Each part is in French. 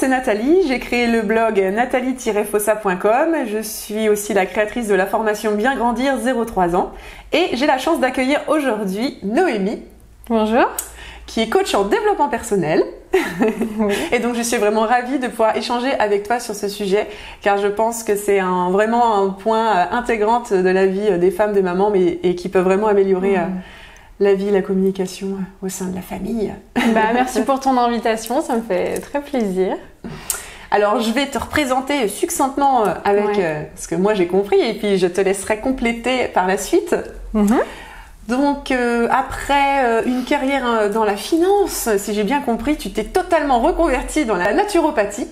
c'est Nathalie, j'ai créé le blog nathalie-fossa.com, je suis aussi la créatrice de la formation Bien Grandir 0-3 ans et j'ai la chance d'accueillir aujourd'hui Noémie. Bonjour. Qui est coach en développement personnel. Oui. Et donc je suis vraiment ravie de pouvoir échanger avec toi sur ce sujet car je pense que c'est vraiment un point intégrant de la vie des femmes, des mamans et qui peut vraiment améliorer la vie, la communication au sein de la famille. Merci pour ton invitation, ça me fait très plaisir. Alors je vais te représenter succinctement avec ce que moi j'ai compris et puis je te laisserai compléter par la suite. Donc après une carrière dans la finance, si j'ai bien compris, tu t'es totalement reconvertie dans la naturopathie.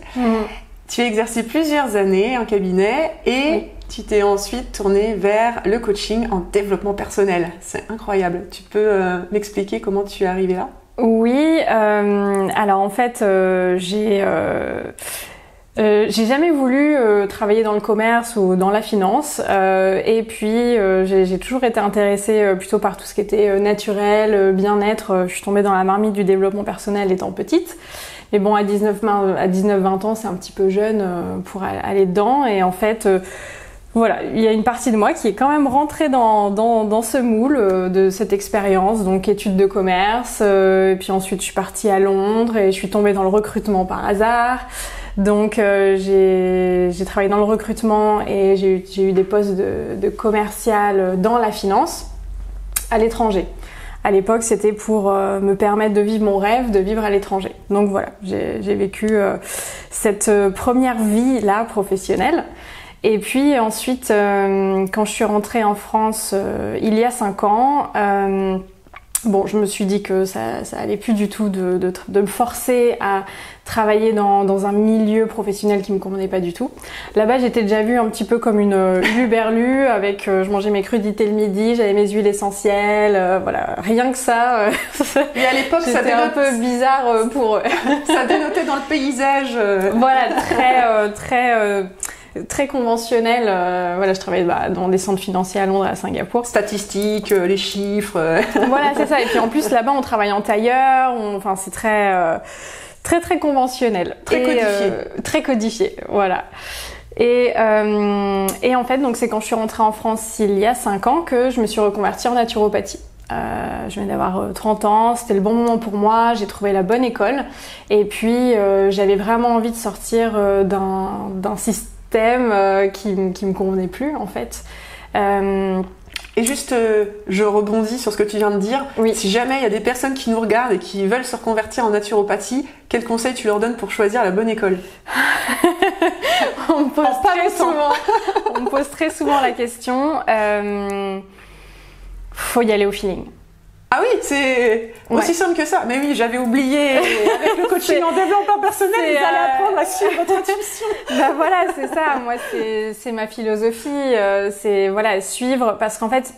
Tu as exercé plusieurs années en cabinet et tu t'es ensuite tournée vers le coaching en développement personnel. C'est incroyable. Tu peux m'expliquer comment tu es arrivée là ? Oui, alors en fait, j'ai jamais voulu travailler dans le commerce ou dans la finance et puis j'ai toujours été intéressée plutôt par tout ce qui était naturel, bien-être. Je suis tombée dans la marmite du développement personnel étant petite. Mais bon, à 19-20 ans, c'est un petit peu jeune pour aller dedans. Et en fait, voilà, il y a une partie de moi qui est quand même rentrée dans ce moule de cette expérience, donc études de commerce. Et puis ensuite, je suis partie à Londres et je suis tombée dans le recrutement par hasard. Donc j'ai travaillé dans le recrutement et j'ai eu des postes de commercial dans la finance à l'étranger. À l'époque, c'était pour me permettre de vivre mon rêve, de vivre à l'étranger. Donc voilà, j'ai vécu cette première vie-là professionnelle. Et puis ensuite, quand je suis rentrée en France il y a 5 ans, je me suis dit que ça allait plus du tout de me forcer à travailler dans un milieu professionnel qui me convenait pas du tout. Là-bas, j'étais déjà vue un petit peu comme une luberlue avec, je mangeais mes crudités le midi, j'avais mes huiles essentielles, voilà, rien que ça. Et à l'époque, ça c'était un peu bizarre pour eux. Ça dénotait dans le paysage. Voilà, très conventionnel. Voilà, je travaillais dans des centres financiers à Londres et à Singapour. Statistiques, les chiffres. Voilà, c'est ça. Et puis en plus, là-bas, on travaille en tailleur. Enfin, c'est très conventionnel. Très codifié. Très codifié, voilà. Et en fait, donc c'est quand je suis rentrée en France il y a 5 ans que je me suis reconvertie en naturopathie. Je venais d'avoir 30 ans, c'était le bon moment pour moi, j'ai trouvé la bonne école. Et puis, j'avais vraiment envie de sortir d'un système qui me convenait plus en fait. Et juste, je rebondis sur ce que tu viens de dire. Oui. Si jamais il y a des personnes qui nous regardent et qui veulent se reconvertir en naturopathie, quels conseils tu leur donnes pour choisir la bonne école ? On me pose très souvent la question. Faut y aller au feeling. Ah oui, c'est aussi simple que ça. Mais oui, j'avais oublié. Avec le coaching en développement personnel, vous allez apprendre à suivre votre intuition. Voilà, c'est ça. Moi, c'est ma philosophie. C'est voilà, suivre. Parce qu'en fait,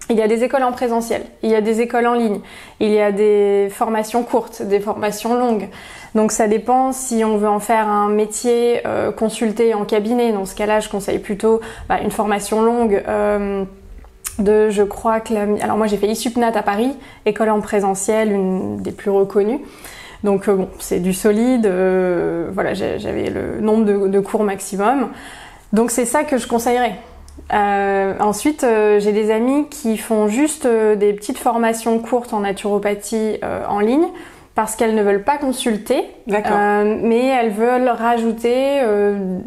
il y a des écoles en présentiel, il y a des écoles en ligne, il y a des formations courtes, des formations longues. Donc ça dépend si on veut en faire un métier consulté en cabinet. Dans ce cas-là, je conseille plutôt une formation longue. Je crois que alors moi j'ai fait ISUPNAT à Paris, école en présentiel, une des plus reconnues. Donc c'est du solide, voilà, j'avais le nombre de cours maximum. Donc c'est ça que je conseillerais. Ensuite, j'ai des amis qui font juste des petites formations courtes en naturopathie en ligne parce qu'elles ne veulent pas consulter, mais elles veulent rajouter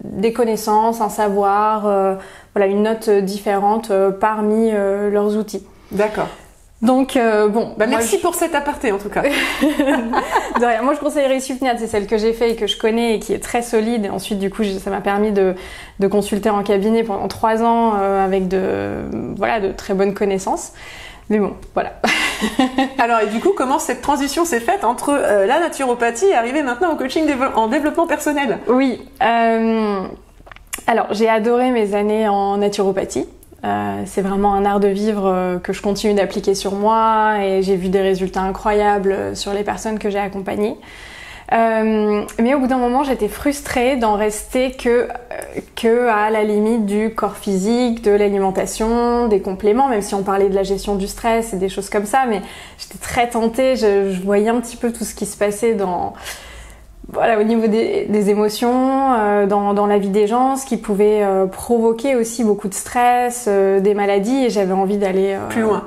des connaissances, un savoir, voilà, une note différente parmi leurs outils. D'accord. Donc merci pour cet aparté en tout cas. De rien. Moi je conseillerais ISUPNAT, c'est celle que j'ai fait et que je connais et qui est très solide. Et ensuite du coup ça m'a permis de consulter en cabinet pendant 3 ans avec de très bonnes connaissances. Mais bon, voilà. Alors et du coup comment cette transition s'est faite entre la naturopathie et arriver maintenant au coaching en développement personnel ? Oui. Alors j'ai adoré mes années en naturopathie. C'est vraiment un art de vivre que je continue d'appliquer sur moi et j'ai vu des résultats incroyables sur les personnes que j'ai accompagnées. Mais au bout d'un moment, j'étais frustrée d'en rester que à la limite du corps physique, de l'alimentation, des compléments, même si on parlait de la gestion du stress et des choses comme ça, mais j'étais très tentée, je voyais un petit peu tout ce qui se passait voilà, au niveau des émotions, dans la vie des gens, ce qui pouvait provoquer aussi beaucoup de stress, des maladies, et j'avais envie d'aller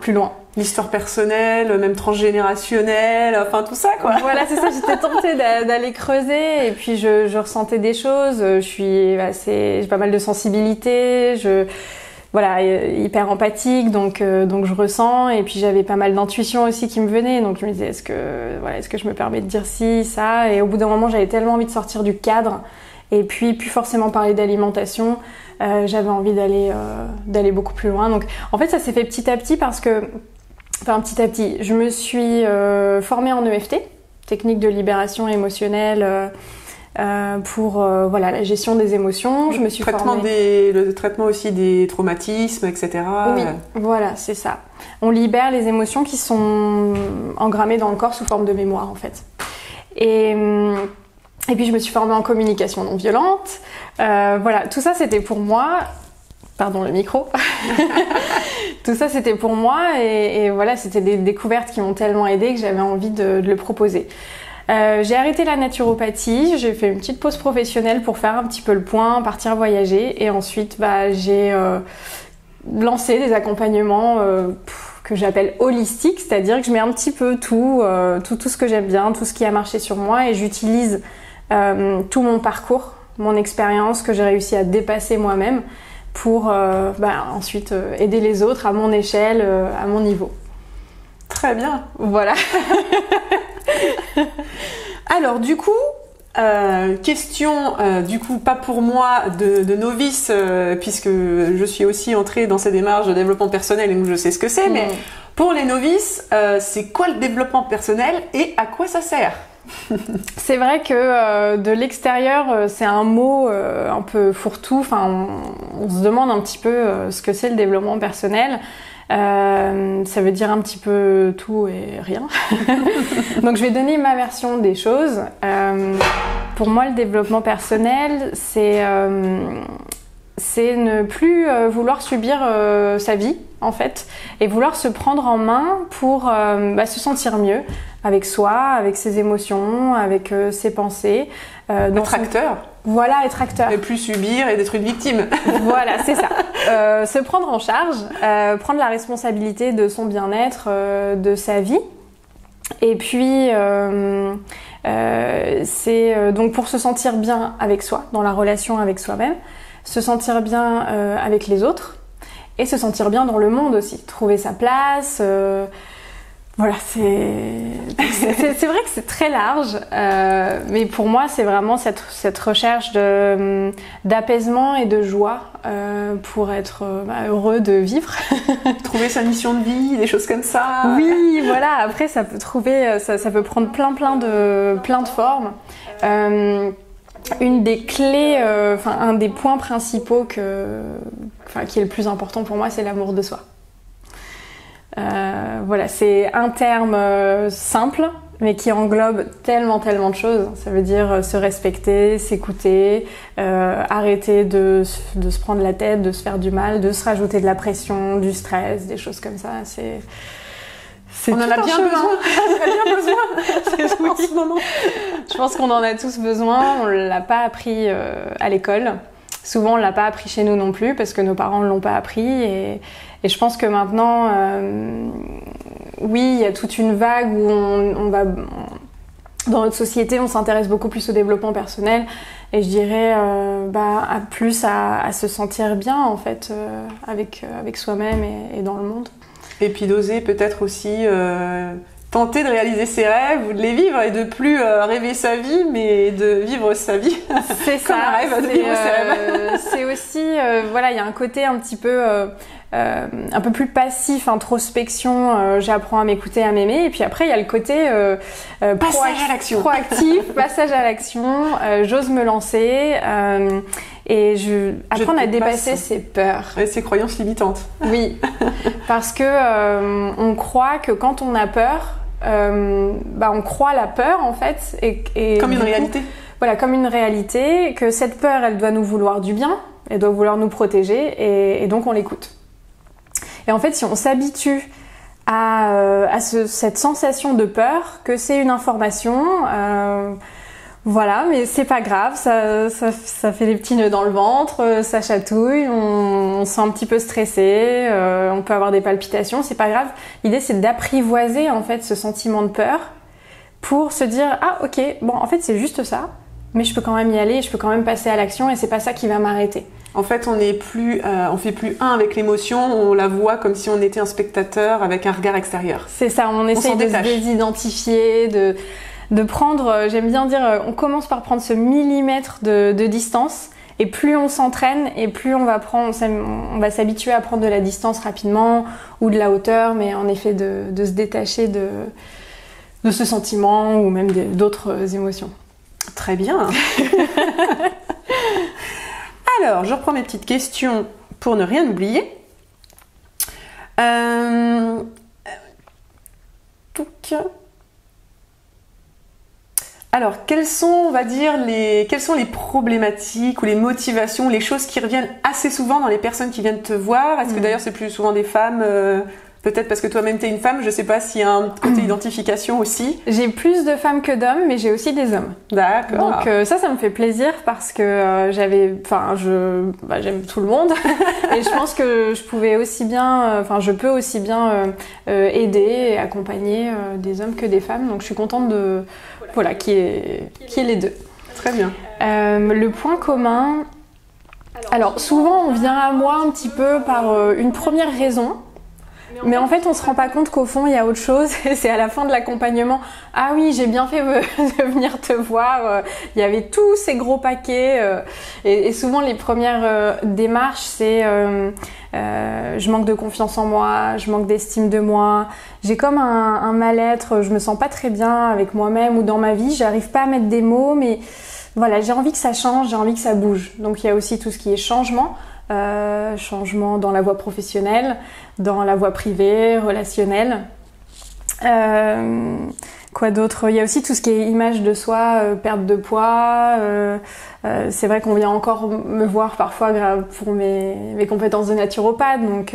plus loin. L'histoire personnelle, même transgénérationnelle, enfin tout ça quoi. Voilà, c'est ça, j'étais tentée d'aller creuser, et puis je ressentais des choses, j'ai pas mal de sensibilité, voilà, hyper empathique, donc je ressens, et puis j'avais pas mal d'intuition aussi qui me venait, donc je me disais est-ce que je me permets de dire ci, ça, et au bout d'un moment j'avais tellement envie de sortir du cadre, et puis plus forcément parler d'alimentation, j'avais envie d'aller beaucoup plus loin. Donc en fait ça s'est fait petit à petit petit à petit, je me suis formée en EFT, technique de libération émotionnelle, pour la gestion des émotions. Je me suis formée. Le traitement aussi des traumatismes, etc. Oui, voilà, c'est ça. On libère les émotions qui sont engrammées dans le corps sous forme de mémoire, en fait. Et puis je me suis formée en communication non violente. Voilà, tout ça c'était pour moi. Pardon le micro. Tout ça c'était pour moi, et voilà, c'était des découvertes qui m'ont tellement aidée que j'avais envie de le proposer. J'ai arrêté la naturopathie, j'ai fait une petite pause professionnelle pour faire un petit peu le point, partir voyager, et ensuite j'ai lancé des accompagnements que j'appelle holistiques, c'est-à-dire que je mets un petit peu tout ce que j'aime bien, tout ce qui a marché sur moi, et j'utilise tout mon parcours, mon expérience que j'ai réussi à dépasser moi-même pour ensuite aider les autres à mon échelle, à mon niveau. Très bien. Voilà. Alors du coup, question pas pour moi de novice, puisque je suis aussi entrée dans ces démarches de développement personnel et donc je sais ce que c'est, mais pour les novices, c'est quoi le développement personnel et à quoi ça sert? C'est vrai que de l'extérieur, c'est un mot un peu fourre-tout. Enfin, on se demande un petit peu ce que c'est le développement personnel. Ça veut dire un petit peu tout et rien. Donc je vais donner ma version des choses. Pour moi, le développement personnel, c'est ne plus vouloir subir sa vie, en fait, et vouloir se prendre en main pour se sentir mieux avec soi, avec ses émotions, avec ses pensées. Être acteur. Voilà, être acteur. Et plus subir et d'être une victime. Voilà, c'est ça. Se prendre en charge, prendre la responsabilité de son bien-être, de sa vie. Et puis, c'est donc pour se sentir bien avec soi, dans la relation avec soi-même, se sentir bien avec les autres, et se sentir bien dans le monde aussi. Trouver sa place. Voilà, c'est vrai que c'est très large, mais pour moi c'est vraiment cette recherche d'apaisement et de joie pour être heureux de vivre. Trouver sa mission de vie, des choses comme ça. Oui, voilà. Après ça peut ça peut prendre plein de formes. Une des clés, un des points principaux qui est le plus important pour moi, c'est l'amour de soi. Voilà, c'est un terme simple, mais qui englobe tellement de choses. Ça veut dire se respecter, s'écouter, arrêter de se prendre la tête, de se faire du mal, de se rajouter de la pression, du stress, des choses comme ça. On en a bien besoin. En ce moment. Je pense qu'on en a tous besoin. On l'a pas appris à l'école. Souvent, on l'a pas appris chez nous non plus parce que nos parents ne l'ont pas appris. Et je pense que maintenant, oui, il y a toute une vague où on va... Dans notre société, on s'intéresse beaucoup plus au développement personnel. Et je dirais à se sentir bien, en fait, avec soi-même et dans le monde. Et puis d'oser peut-être aussi tenter de réaliser ses rêves ou de les vivre et de plus rêver sa vie, mais de vivre sa vie. C'est ça. Un rêve de vivre ses rêves. C'est aussi, il y a un côté un petit peu plus passif, introspection. J'apprends à m'écouter, à m'aimer. Et puis après, il y a le côté passage à l'action. Proactif, passage à l'action. J'ose me lancer. Et apprendre à dépasser ses peurs. Et ses croyances limitantes. Oui, parce que on croit que quand on a peur, on croit la peur en fait. Et comme une réalité. Voilà, comme une réalité, que cette peur, elle doit nous vouloir du bien, elle doit vouloir nous protéger, et donc on l'écoute. Et en fait, si on s'habitue à cette sensation de peur, que c'est une information... Voilà, mais c'est pas grave, ça fait des petits nœuds dans le ventre, ça chatouille, on se sent un petit peu stressé, on peut avoir des palpitations, c'est pas grave. L'idée c'est d'apprivoiser en fait ce sentiment de peur pour se dire ah ok, bon en fait c'est juste ça, mais je peux quand même y aller, je peux quand même passer à l'action et c'est pas ça qui va m'arrêter. En fait, on fait plus un avec l'émotion, on la voit comme si on était un spectateur avec un regard extérieur. C'est ça, on essaye de se désidentifier, de prendre, j'aime bien dire, on commence par prendre ce millimètre de distance et plus on s'entraîne et plus on va s'habituer à prendre de la distance rapidement ou de la hauteur, mais en effet de se détacher de ce sentiment ou même d'autres émotions. Très bien. Alors, je reprends mes petites questions pour ne rien oublier. Alors, quelles sont les problématiques ou les motivations, les choses qui reviennent assez souvent dans les personnes qui viennent te voir? Est-ce que d'ailleurs c'est plus souvent des femmes peut-être parce que toi-même t'es une femme, je sais pas s'il y a un côté identification aussi. J'ai plus de femmes que d'hommes, mais j'ai aussi des hommes. D'accord. Donc ça me fait plaisir parce que j'aime tout le monde et je pense que je peux aussi bien aider et accompagner des hommes que des femmes. Donc je suis contente qu'il y ait les deux. Très bien. Le point commun. Alors souvent on vient à moi un petit peu par une première raison. Mais en fait, on se rend pas compte qu'au fond, il y a autre chose. C'est à la fin de l'accompagnement. Ah oui, j'ai bien fait de venir te voir. Il y avait tous ces gros paquets. Et souvent, les premières démarches, c'est je manque de confiance en moi, je manque d'estime de moi. J'ai comme un mal-être. Je me sens pas très bien avec moi-même ou dans ma vie. J'arrive pas à mettre des mots, mais voilà, j'ai envie que ça change, j'ai envie que ça bouge. Donc, il y a aussi tout ce qui est changement. Changement dans la voie professionnelle, dans la voie privée, relationnelle. Quoi d'autre? Il y a aussi tout ce qui est image de soi, perte de poids. C'est vrai qu'on vient encore me voir parfois pour mes compétences de naturopathe, donc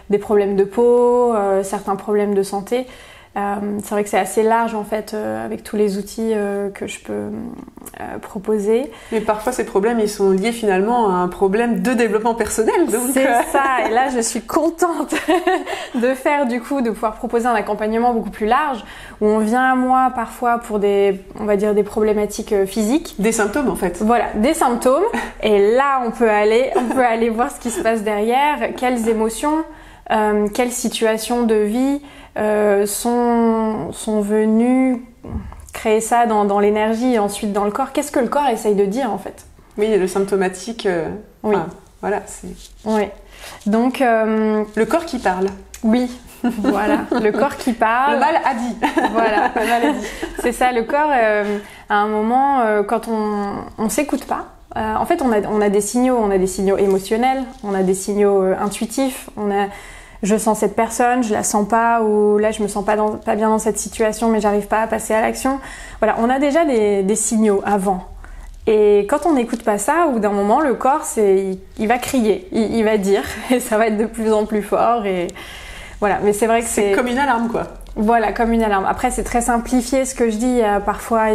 des problèmes de peau, certains problèmes de santé. C'est vrai que c'est assez large en fait avec tous les outils que je peux proposer. Mais parfois ces problèmes ils sont liés finalement à un problème de développement personnel. C'est ça, et là je suis contente de pouvoir proposer un accompagnement beaucoup plus large où on vient à moi parfois pour des problématiques physiques. Des symptômes en fait. Voilà, des symptômes et là on peut aller voir ce qui se passe derrière, quelles émotions, quelles situations de vie sont venus créer ça dans l'énergie et ensuite dans le corps. Qu'est-ce que le corps essaye de dire en fait? Oui, le symptomatique. Oui. Voilà, Oui. Donc le corps qui parle. Oui. Voilà, le corps qui parle. Le mal a dit. Voilà, le mal a dit. C'est ça, le corps. À un moment, quand on s'écoute pas. En fait, on a des signaux émotionnels, on a des signaux intuitifs, je sens cette personne, je la sens pas, ou là je me sens pas bien dans cette situation, mais j'arrive pas à passer à l'action. Voilà, on a déjà des signaux avant. Et quand on n'écoute pas ça, au bout d'un moment, le corps, il va crier, il va dire, et ça va être de plus en plus fort. Et voilà, mais c'est vrai que c'est comme une alarme, quoi. Voilà, comme une alarme. Après, c'est très simplifié ce que je dis. Parfois,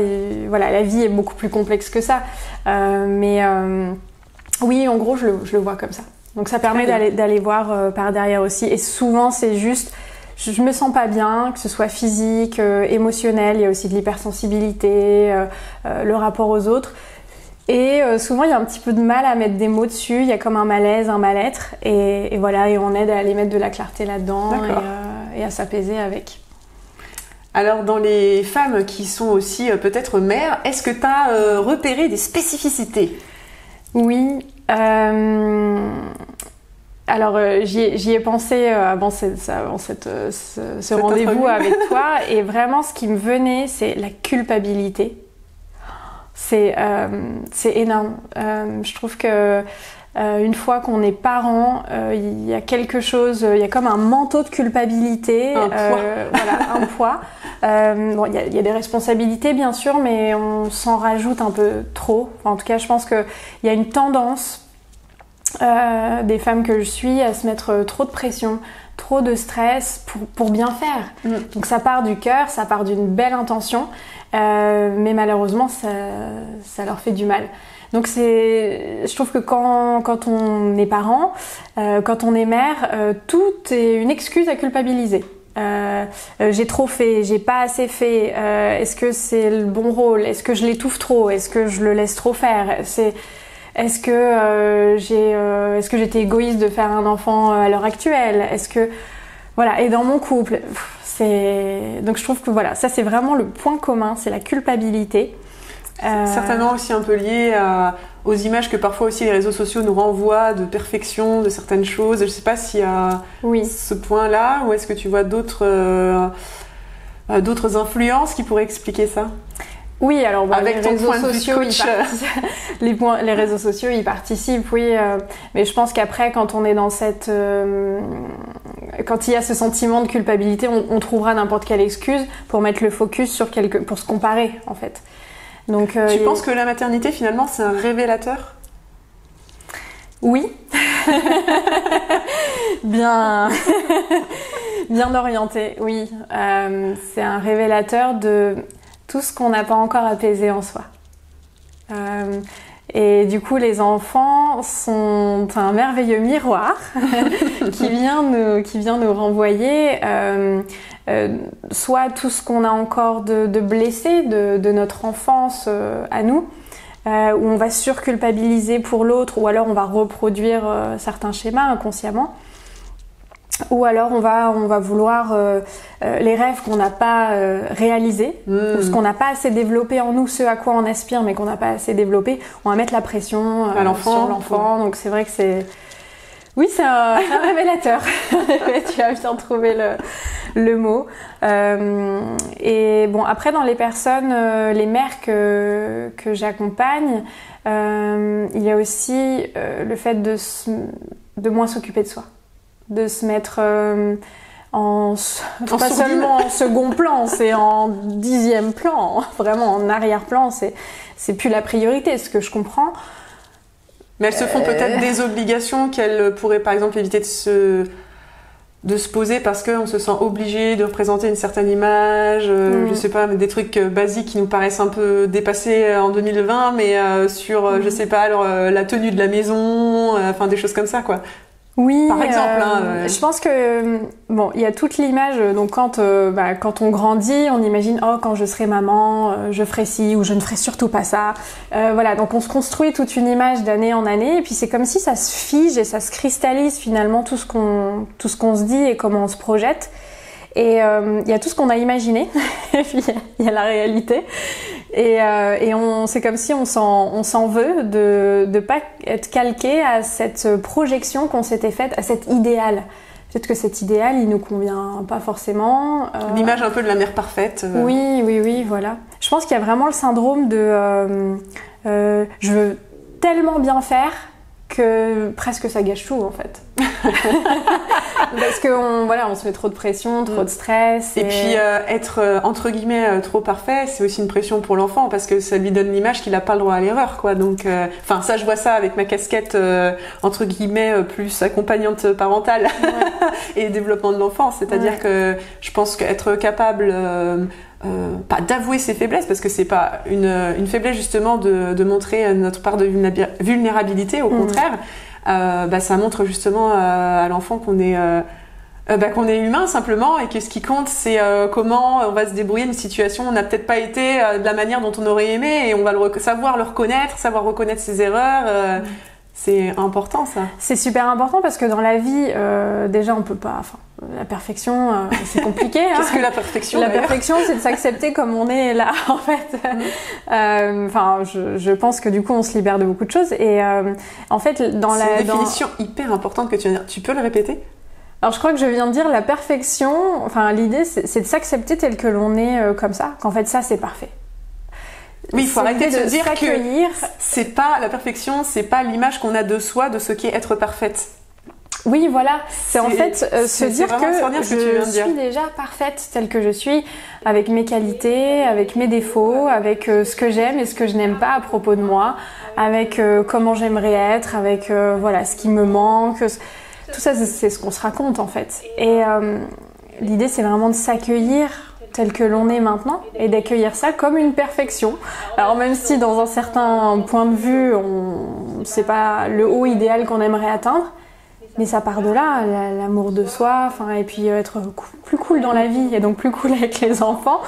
voilà, la vie est beaucoup plus complexe que ça. Oui, en gros, je le vois comme ça. Donc ça permet d'aller voir par derrière aussi. Et souvent, c'est juste, je me sens pas bien, que ce soit physique, émotionnel. Il y a aussi de l'hypersensibilité, le rapport aux autres. Et souvent, il y a un petit peu de mal à mettre des mots dessus. Il y a comme un malaise, un mal-être. Et voilà, et on aide à aller mettre de la clarté là-dedans et à s'apaiser avec. Alors, dans les femmes qui sont aussi peut-être mères, est-ce que tu as repéré des spécificités? Oui. Alors j'y ai pensé avant ce rendez-vous avec toi, et vraiment ce qui me venait, c'est la culpabilité. C'est énorme. Je trouve que une fois qu'on est parent, il y a quelque chose, il y a comme un manteau de culpabilité, un poids. Voilà, un poids. Bon, il y a des responsabilités bien sûr, mais on s'en rajoute un peu trop. Enfin, en tout cas, je pense qu'il y a une tendance des femmes que je suis à se mettre trop de pression, trop de stress pour bien faire. Donc ça part du cœur, ça part d'une belle intention, mais malheureusement ça leur fait du mal. Donc je trouve que quand on est parent, quand on est mère, tout est une excuse à culpabiliser. J'ai trop fait, j'ai pas assez fait, est-ce que c'est le bon rôle, est-ce que je l'étouffe trop, est-ce que je le laisse trop faire, est-ce que j'ai été égoïste de faire un enfant à l'heure actuelle, voilà, et dans mon couple, donc je trouve que voilà, ça c'est vraiment le point commun, c'est la culpabilité. Certainement aussi un peu lié aux images que parfois aussi les réseaux sociaux nous renvoient de perfection, de certaines choses. Je ne sais pas s'il y a ce point-là, ou est-ce que tu vois d'autres influences qui pourraient expliquer ça? Oui, alors avec les réseaux sociaux, les réseaux sociaux, ils participent, oui. Mais je pense qu'après, quand on est dans quand il y a ce sentiment de culpabilité, on trouvera n'importe quelle excuse pour mettre le focus sur pour se comparer, en fait. Donc, tu penses que la maternité, finalement, c'est un révélateur? Oui. Bien orienté, oui. C'est un révélateur de tout ce qu'on n'a pas encore apaisé en soi. Et du coup, les enfants sont un merveilleux miroir qui vient nous renvoyer soit tout ce qu'on a encore de blessé de notre enfance à nous, où on va surculpabiliser pour l'autre, ou alors on va reproduire certains schémas inconsciemment. Ou alors on va vouloir les rêves qu'on n'a pas réalisés, ou ce qu'on n'a pas assez développé en nous, ce à quoi on aspire mais qu'on n'a pas assez développé, on va mettre la pression sur l'enfant. Donc c'est vrai que c'est un révélateur. Tu as bien trouvé le mot. Et bon, après dans les personnes, les mères que j'accompagne, il y a aussi le fait de moins s'occuper de soi. De se mettre pas seulement en second plan, c'est en 10e plan, vraiment en arrière-plan, c'est plus la priorité, ce que je comprends. Mais elles se font peut-être des obligations qu'elles pourraient par exemple éviter de se poser parce qu'on se sent obligé de représenter une certaine image, je sais pas, des trucs basiques qui nous paraissent un peu dépassés en 2020, mais sur, je sais pas, alors, la tenue de la maison, enfin des choses comme ça, quoi. Oui, par exemple. Je pense que bon, il y a toute l'image. Donc quand on grandit, on imagine quand je serai maman, je ferai ci ou je ne ferai surtout pas ça. Voilà, donc on se construit toute une image d'année en année, et puis c'est comme si ça se fige et ça se cristallise finalement tout ce qu'on se dit et comment on se projette. Et il y a tout ce qu'on a imaginé, et puis il y a la réalité. Et c'est comme si on s'en veut de pas être calqué à cette projection qu'on s'était faite, à cet idéal. Peut-être que cet idéal, il nous convient pas forcément. L'image un peu de la mère parfaite. Oui, voilà. Je pense qu'il y a vraiment le syndrome de je veux tellement bien faire que presque ça gâche tout en fait. Parce qu'on on se met trop de pression, trop de stress. Et puis être entre guillemets trop parfait, c'est aussi une pression pour l'enfant parce que ça lui donne l'image qu'il n'a pas le droit à l'erreur, quoi. Donc, ça, je vois ça avec ma casquette entre guillemets plus accompagnante parentale et développement de l'enfant. C'est-à-dire que je pense qu'être capable pas d'avouer ses faiblesses, parce que c'est pas une faiblesse justement de montrer notre part de vulnérabilité, au contraire, ça montre justement à l'enfant qu'on est humain simplement, et que ce qui compte c'est comment on va se débrouiller une situation où on n'a peut-être pas été de la manière dont on aurait aimé, et on va savoir le reconnaître, savoir reconnaître ses erreurs. C'est important, ça. C'est super important parce que dans la vie, déjà on peut pas. La perfection, c'est compliqué. Qu'est-ce que la perfection? La perfection, c'est de s'accepter comme on est là, en fait. Je pense que du coup, on se libère de beaucoup de choses. Et en fait, c'est une définition hyper importante que tu viens de dire. Tu peux le répéter? Alors, je crois que je viens de dire la perfection. Enfin, l'idée, c'est de s'accepter tel que l'on est, comme ça. Qu'en fait, ça, c'est parfait. Oui, il faut arrêter de se dire que c'est pas la perfection, c'est pas l'image qu'on a de soi, de ce qui est être parfaite. Oui, voilà. C'est en fait se dire que je suis déjà parfaite telle que je suis, avec mes qualités, avec mes défauts, avec ce que j'aime et ce que je n'aime pas à propos de moi, avec comment j'aimerais être, avec ce qui me manque. tout ça, c'est ce qu'on se raconte en fait. Et l'idée, c'est vraiment de s'accueillir tel que l'on est maintenant et d'accueillir ça comme une perfection. Alors même si dans un certain point de vue, c'est pas le haut idéal qu'on aimerait atteindre, mais ça part de là, l'amour de soi, et puis être plus cool dans la vie et donc plus cool avec les enfants.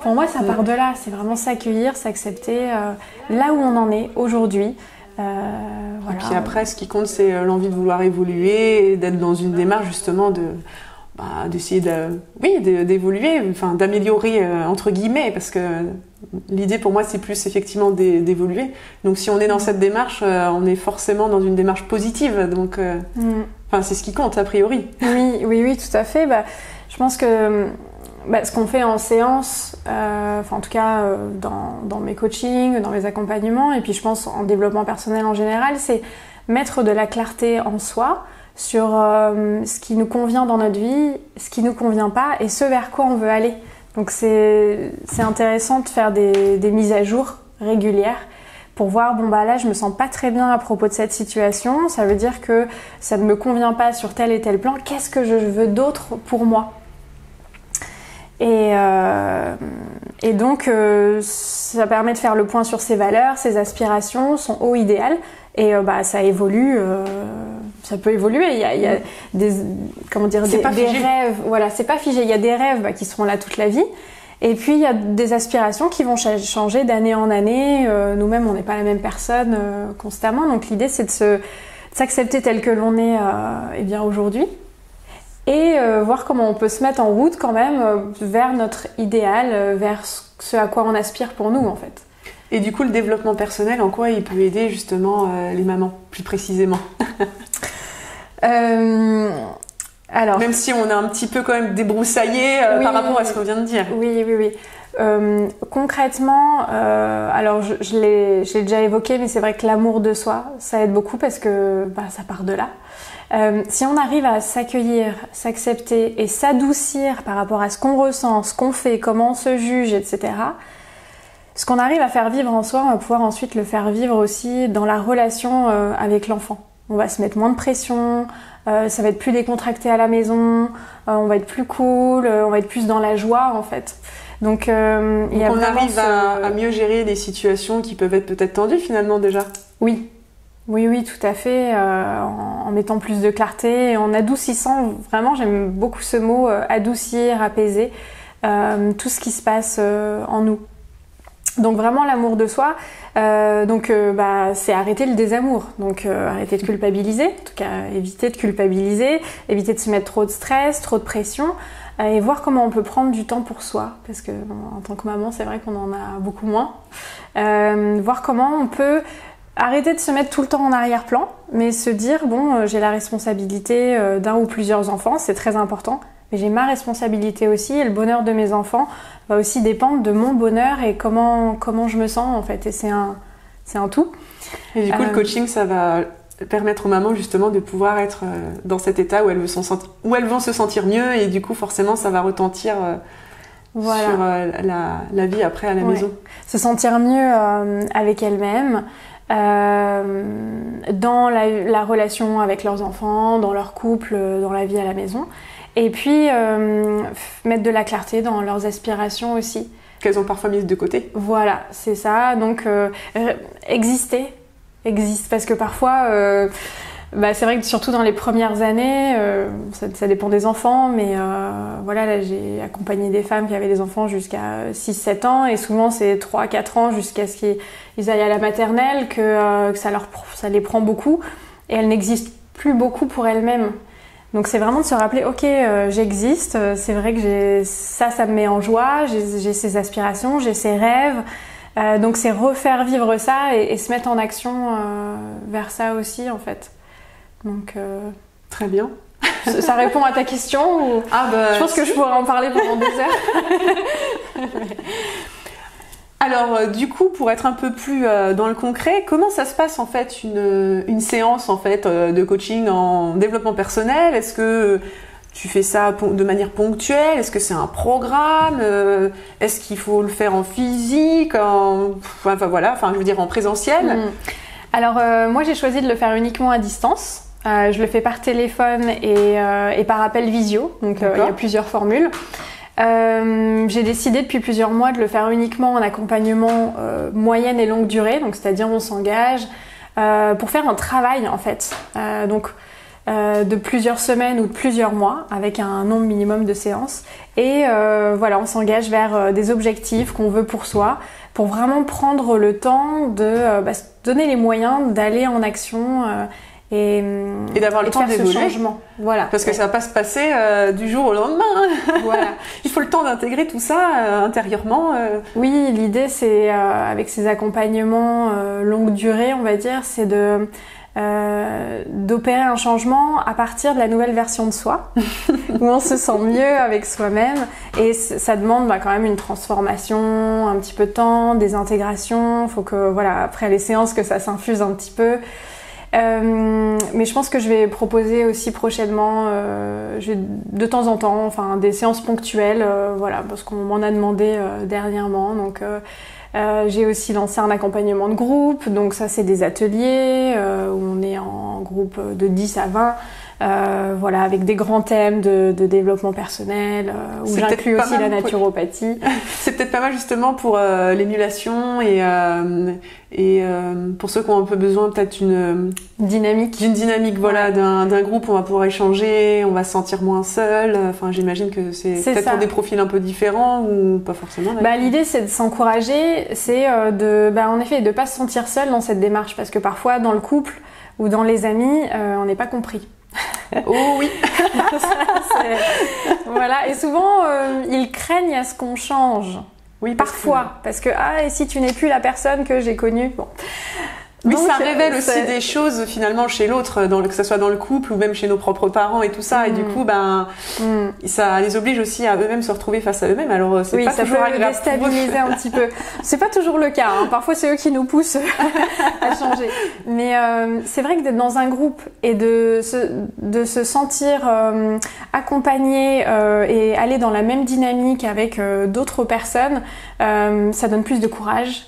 Pour moi, ça part de là. C'est vraiment s'accueillir, s'accepter là où on en est aujourd'hui. Voilà. Et puis après, ce qui compte, c'est l'envie de vouloir évoluer et d'être dans une démarche justement d'essayer d'évoluer, d'améliorer entre guillemets, parce que l'idée pour moi c'est plus effectivement d'évoluer. Donc si on est dans cette démarche, on est forcément dans une démarche positive. Donc c'est ce qui compte a priori. Oui, tout à fait. Je pense que ce qu'on fait en séance, en tout cas dans mes coachings, dans mes accompagnements, et puis je pense en développement personnel en général, c'est mettre de la clarté en soi sur ce qui nous convient dans notre vie, ce qui nous convient pas et ce vers quoi on veut aller. Donc c'est intéressant de faire des mises à jour régulières pour voir, là je me sens pas très bien à propos de cette situation, ça veut dire que ça ne me convient pas sur tel et tel plan, qu'est-ce que je veux d'autre pour moi ? Et donc ça permet de faire le point sur ses valeurs, ses aspirations, son haut idéal. Et ça évolue, ça peut évoluer. Il y a des rêves. Voilà, c'est pas figé. Il y a des rêves qui seront là toute la vie. Et puis il y a des aspirations qui vont changer d'année en année. Nous-mêmes, on n'est pas la même personne constamment. Donc l'idée, c'est de s'accepter tel que l'on est aujourd'hui. Et voir comment on peut se mettre en route quand même vers notre idéal, vers ce à quoi on aspire pour nous en fait. Et du coup, le développement personnel, en quoi il peut aider justement les mamans, plus précisément? Alors, même si on a un petit peu quand même débroussaillé par rapport à ce qu'on vient de dire. Oui. Concrètement, alors je l'ai déjà évoqué, mais c'est vrai que l'amour de soi, ça aide beaucoup parce que ça part de là. Si on arrive à s'accueillir, s'accepter et s'adoucir par rapport à ce qu'on ressent, ce qu'on fait, comment on se juge, etc., ce qu'on arrive à faire vivre en soi, on va pouvoir ensuite le faire vivre aussi dans la relation avec l'enfant. On va se mettre moins de pression, ça va être plus décontracté à la maison, on va être plus cool, on va être plus dans la joie en fait. Donc on arrive à mieux gérer des situations qui peuvent être peut-être tendues finalement déjà. Oui, tout à fait, en mettant plus de clarté et en adoucissant, vraiment j'aime beaucoup ce mot, adoucir, apaiser tout ce qui se passe en nous. Donc vraiment l'amour de soi, c'est arrêter le désamour, donc arrêter de culpabiliser, en tout cas éviter de culpabiliser, éviter de se mettre trop de stress, trop de pression, et voir comment on peut prendre du temps pour soi, parce que en tant que maman c'est vrai qu'on en a beaucoup moins, voir comment on peut arrêter de se mettre tout le temps en arrière-plan, mais se dire j'ai la responsabilité d'un ou plusieurs enfants, c'est très important, mais j'ai ma responsabilité aussi et le bonheur de mes enfants va aussi dépendre de mon bonheur et comment je me sens en fait, et c'est un tout. Et du coup le coaching ça va permettre aux mamans justement de pouvoir être dans cet état où elles vont se sentir mieux, et du coup forcément ça va retentir sur la vie après à la maison. Se sentir mieux avec elles-mêmes, dans la relation avec leurs enfants, dans leur couple, dans la vie à la maison. Et puis mettre de la clarté dans leurs aspirations aussi. Qu'elles ont parfois mises de côté. Voilà, c'est ça. Donc existe, parce que parfois, c'est vrai que surtout dans les premières années, ça dépend des enfants, mais là j'ai accompagné des femmes qui avaient des enfants jusqu'à 6-7 ans, et souvent c'est 3-4 ans jusqu'à ce qu'ils aillent à la maternelle que ça les prend beaucoup, et elles n'existent plus beaucoup pour elles-mêmes. Donc c'est vraiment de se rappeler, ok, j'existe, c'est vrai que ça me met en joie, j'ai ces aspirations, j'ai ces rêves, donc c'est refaire vivre ça et se mettre en action vers ça aussi en fait. Donc très bien. Ça répond à ta question ou... Je pense que je pourrais en parler pendant 2 heures. Alors du coup, pour être un peu plus dans le concret, comment ça se passe en fait une séance en fait de coaching en développement personnel? Est-ce que tu fais ça de manière ponctuelle? Est-ce que c'est un programme? Est-ce qu'il faut le faire en physique, en présentiel? Alors moi j'ai choisi de le faire uniquement à distance. Je le fais par téléphone et par appel visio, donc il y a plusieurs formules. J'ai décidé depuis plusieurs mois de le faire uniquement en accompagnement moyenne et longue durée, donc c'est-à-dire on s'engage pour faire un travail en fait, de plusieurs semaines ou de plusieurs mois avec un nombre minimum de séances et voilà, on s'engage vers des objectifs qu'on veut pour soi, pour vraiment prendre le temps de se donner les moyens d'aller en action et d'avoir le temps d'évoluer. Changement. Voilà. Parce que ça va pas se passer du jour au lendemain. Voilà. Il faut le temps d'intégrer tout ça intérieurement. Oui, l'idée c'est avec ces accompagnements longue durée, on va dire, c'est d'opérer un changement à partir de la nouvelle version de soi où on se sent mieux avec soi-même et ça demande quand même une transformation, un petit peu de temps, des intégrations, faut que voilà, après les séances que ça s'infuse un petit peu. Mais je pense que je vais proposer aussi prochainement de temps en temps des séances ponctuelles, voilà, parce qu'on m'en a demandé dernièrement, donc j'ai aussi lancé un accompagnement de groupe, donc ça c'est des ateliers où on est en groupe de 10 à 20, voilà, avec des grands thèmes de développement personnel, où j'inclus aussi la naturopathie. C'est peut-être pas mal justement pour l'émulation et pour ceux qui ont un peu besoin peut-être d'une dynamique voilà, d'un groupe, on va pouvoir échanger, on va se sentir moins seul. Enfin, j'imagine que c'est peut-être ça. Pour des profils un peu différents ou pas forcément. L'idée c'est de s'encourager, c'est en effet de pas se sentir seul dans cette démarche, parce que parfois dans le couple ou dans les amis, on n'est pas compris. Oh oui. Voilà, et souvent ils craignent à ce qu'on change. Oui, parfois, parce que et si tu n'es plus la personne que j'ai connue, bon. Oui, donc, ça révèle aussi des choses finalement chez l'autre, que ce soit dans le couple ou même chez nos propres parents et tout ça. Et du coup, ça les oblige aussi à eux-mêmes se retrouver face à eux-mêmes. Alors c'est pas toujours agréable. Ça peut déstabiliser un petit peu. C'est pas toujours le cas. Hein. Parfois, c'est eux qui nous poussent à changer. Mais c'est vrai que d'être dans un groupe et de se sentir accompagné et aller dans la même dynamique avec d'autres personnes, ça donne plus de courage.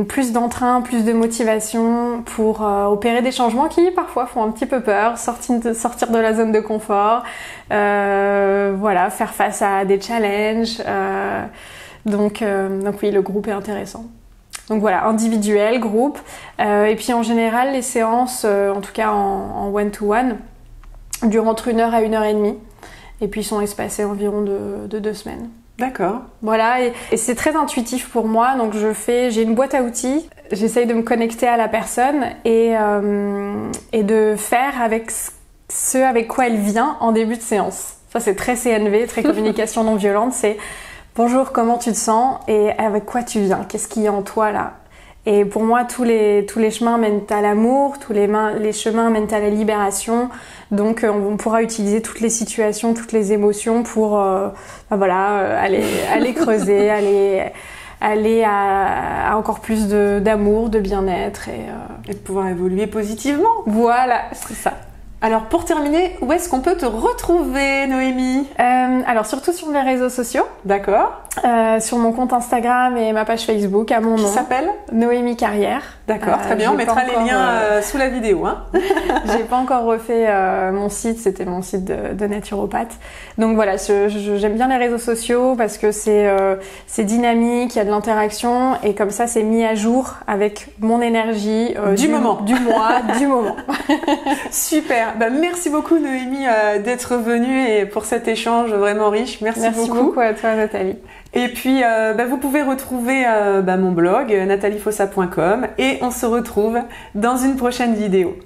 Plus d'entrain, plus de motivation pour opérer des changements qui parfois font un petit peu peur, sortir de la zone de confort, voilà, faire face à des challenges. Donc oui, le groupe est intéressant. Donc voilà, individuel, groupe, et puis en général les séances, en tout cas en one-to-one, durent entre 1 heure à 1 heure et demie, et puis sont espacées environ de 2 semaines. D'accord. Voilà, et c'est très intuitif pour moi, donc j'ai une boîte à outils, j'essaye de me connecter à la personne et de faire avec ce avec quoi elle vient en début de séance. Ça c'est très CNV, très communication non violente, c'est bonjour, comment tu te sens et avec quoi tu viens, qu'est-ce qu'il y a en toi là. Et pour moi, tous les chemins mènent à l'amour, les chemins mènent à la libération. Donc, on pourra utiliser toutes les situations, toutes les émotions pour, aller creuser, aller à encore plus d'amour, de bien-être et de pouvoir évoluer positivement. Voilà, c'est ça. Alors pour terminer, où est-ce qu'on peut te retrouver, Noémie ? Alors surtout sur les réseaux sociaux. D'accord. Sur mon compte Instagram et ma page Facebook à mon nom. Qui s'appelle ? Noémie Carrière. D'accord, très bien. On mettra les liens sous la vidéo. Hein. J'ai pas encore refait mon site, c'était mon site de naturopathe. Donc voilà, j'aime bien les réseaux sociaux parce que c'est dynamique, il y a de l'interaction et comme ça c'est mis à jour avec mon énergie du moment. Du mois, du moment. Super. Merci beaucoup Noémie d'être venue et pour cet échange vraiment riche. Merci beaucoup. Merci beaucoup à toi Nathalie. Et puis vous pouvez retrouver mon blog nathaliefossa.com et on se retrouve dans une prochaine vidéo.